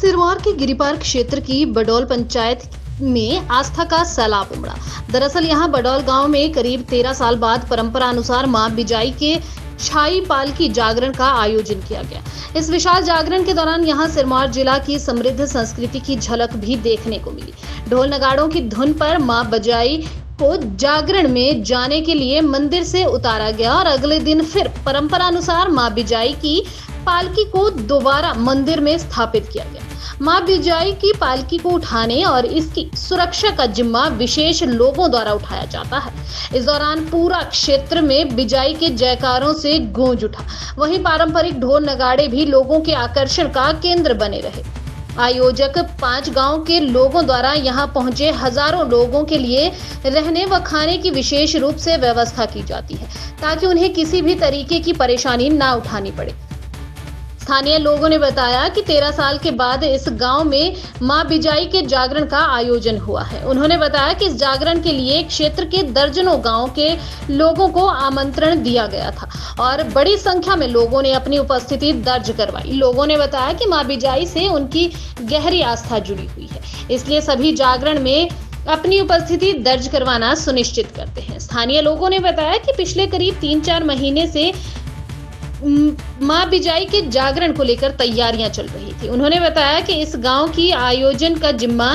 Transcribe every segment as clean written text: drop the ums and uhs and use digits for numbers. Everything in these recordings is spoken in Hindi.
सिरमौर के गिरिपार क्षेत्र की बडौल पंचायत में आस्था का सैलाब उमड़ा। दरअसल यहां बडौल गांव में करीब 13 साल बाद परंपरा अनुसार मां बिजाई के छाई पालकी जागरण का आयोजन किया गया। इस विशाल जागरण के दौरान यहां सिरमौर जिला की समृद्ध संस्कृति की झलक भी देखने को मिली। ढोल नगाड़ों की धुन पर मां बिजाई को जागरण में जाने के लिए मंदिर से उतारा गया और अगले दिन फिर परंपरा अनुसार मां बिजाई की पालकी को दोबारा मंदिर में स्थापित किया गया। मां बिजाई की पालकी को उठाने और इसकी सुरक्षा का जिम्मा विशेष लोगों द्वारा उठाया जाता है। इस दौरान पूरा क्षेत्र में बिजाई के जयकारों से गूंज उठा। वहीं पारंपरिक ढोल नगाड़े भी लोगों के आकर्षण का केंद्र बने रहे। आयोजक 5 गांव के लोगों द्वारा यहां पहुंचे हजारों लोगों के लिए रहने व खाने की विशेष रूप से व्यवस्था की जाती है ताकि उन्हें किसी भी तरीके की परेशानी ना उठानी पड़े। स्थानीय लोगों ने बताया कि 13 साल के बाद इस गांव में मां बिजाई के जागरण का आयोजन हुआ है। उन्होंने बताया कि इस जागरण के लिए क्षेत्र के दर्जनों गांव के लोगों को आमंत्रण दिया गया था और बड़ी संख्या में लोगों ने अपनी उपस्थिति दर्ज करवाई। लोगों ने बताया कि मां बिजाई से उनकी गहरी आस्था जुड़ी हुई है, इसलिए सभी जागरण में अपनी उपस्थिति दर्ज करवाना सुनिश्चित करते हैं। स्थानीय लोगों ने बताया कि पिछले करीब 3-4 महीने से मां बिजाई के जागरण को लेकर तैयारियां चल रही थी। उन्होंने बताया कि इस गांव की आयोजन का जिम्मा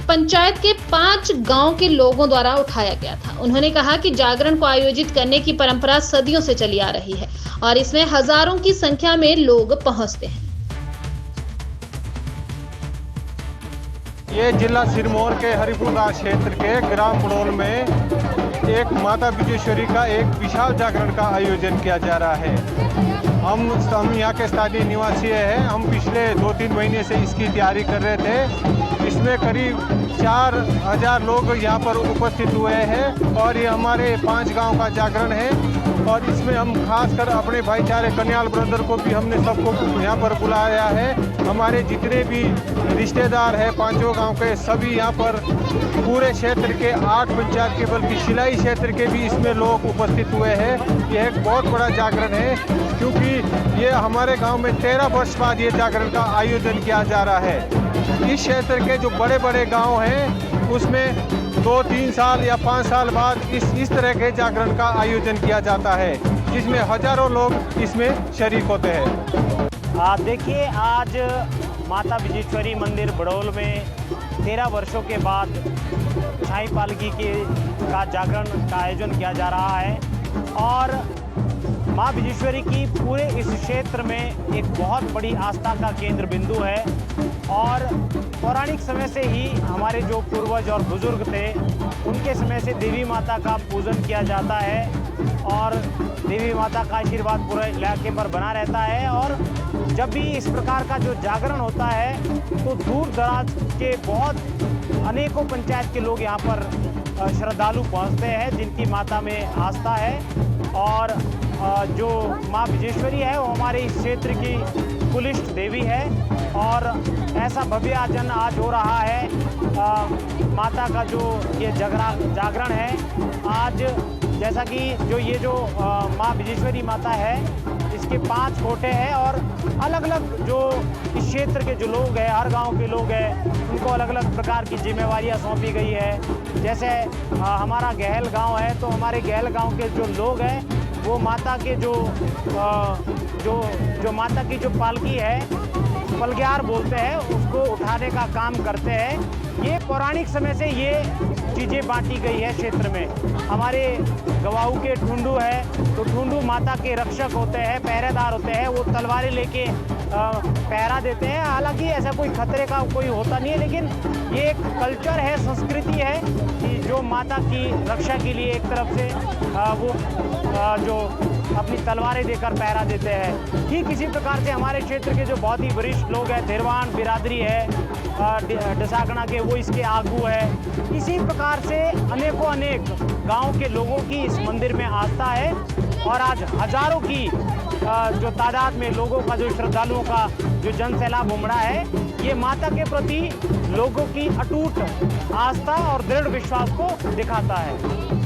पंचायत के 5 गांव के लोगों द्वारा उठाया गया था। उन्होंने कहा कि जागरण को आयोजित करने की परंपरा सदियों से चली आ रही है और इसमें हजारों की संख्या में लोग पहुंचते हैं। ये जिला सिरमौर के हरिपुरा क्षेत्र के ग्राम बडौल में एक माता बिजेश्वरी का एक विशाल जागरण का आयोजन किया जा रहा है। हम यहाँ के स्थानीय निवासी हैं। हम पिछले 2-3 महीने से इसकी तैयारी कर रहे थे। इसमें करीब 4000 लोग यहाँ पर उपस्थित हुए हैं और ये हमारे 5 गांव का जागरण है और इसमें हम खासकर अपने भाईचारे कन्याल ब्रदर को भी हमने सबको यहाँ पर बुलाया है। हमारे जितने भी रिश्तेदार हैं 5 गांव के सभी यहाँ पर पूरे क्षेत्र के 8 पंचायत के बल्कि शिलाई क्षेत्र के भी इसमें लोग उपस्थित हुए हैं। यह एक बहुत बड़ा जागरण है क्योंकि ये हमारे गांव में 13 वर्ष बाद ये जागरण का आयोजन किया जा रहा है। इस क्षेत्र के जो बड़े बड़े गांव हैं उसमें 2-3 साल या 5 साल बाद इस तरह के जागरण का आयोजन किया जाता है जिसमें हजारों लोग इसमें शरीक होते हैं। देखिए, आज माता बिजेश्वरी मंदिर बडौल में 13 वर्षों के बाद छाई पालकी का जागरण का आयोजन किया जा रहा है और माँ बिजेश्वरी की पूरे इस क्षेत्र में एक बहुत बड़ी आस्था का केंद्र बिंदु है और पौराणिक समय से ही हमारे जो पूर्वज और बुजुर्ग थे उनके समय से देवी माता का पूजन किया जाता है और देवी माता का आशीर्वाद पूरे इलाके पर बना रहता है। और जब भी इस प्रकार का जो जागरण होता है तो दूर दराज के बहुत अनेकों पंचायत के लोग यहाँ पर श्रद्धालु पहुँचते हैं जिनकी माता में आस्था है और जो माँ बिजेश्वरी है वो हमारे इस क्षेत्र की कुलिष्ट देवी है और ऐसा भव्य आयोजन आज हो रहा है। माता का जो ये जागरण है आज, जैसा कि जो माँ बिजेश्वरी माता है इसके 5 कोटे हैं और अलग अलग जो इस क्षेत्र के जो लोग हैं, हर गांव के लोग हैं, उनको अलग अलग प्रकार की जिम्मेवारियां सौंपी गई है। जैसे हमारा गहल गांव है तो हमारे गहल गांव के जो लोग हैं वो माता के जो माता की जो पालकी है, पलग्यार बोलते हैं, उसको उठाने का काम करते हैं। ये पौराणिक समय से ये चीज़ें बांटी गई है क्षेत्र में। हमारे गवाऊ के ठुंडू है तो ठुंडू माता के रक्षक होते हैं, पहरेदार होते हैं, वो तलवारें लेके पहरा देते हैं। हालांकि ऐसा कोई खतरे का कोई होता नहीं है, लेकिन ये एक कल्चर है, संस्कृति है कि जो माता की रक्षा के लिए एक तरफ से वो जो अपनी तलवारें देकर पहरा देते हैं। ठीक इसी प्रकार से हमारे क्षेत्र के जो बहुत ही वरिष्ठ लोग हैं, धीरवान बिरादरी है डसागना के, वो इसके आगू है। इसी प्रकार से अनेकों अनेक गांव के लोगों की इस मंदिर में आस्था है और आज हजारों की जो तादाद में लोगों का, जो श्रद्धालुओं का जो जनसैलाब उमड़ा है, ये माता के प्रति लोगों की अटूट आस्था और दृढ़ विश्वास को दिखाता है।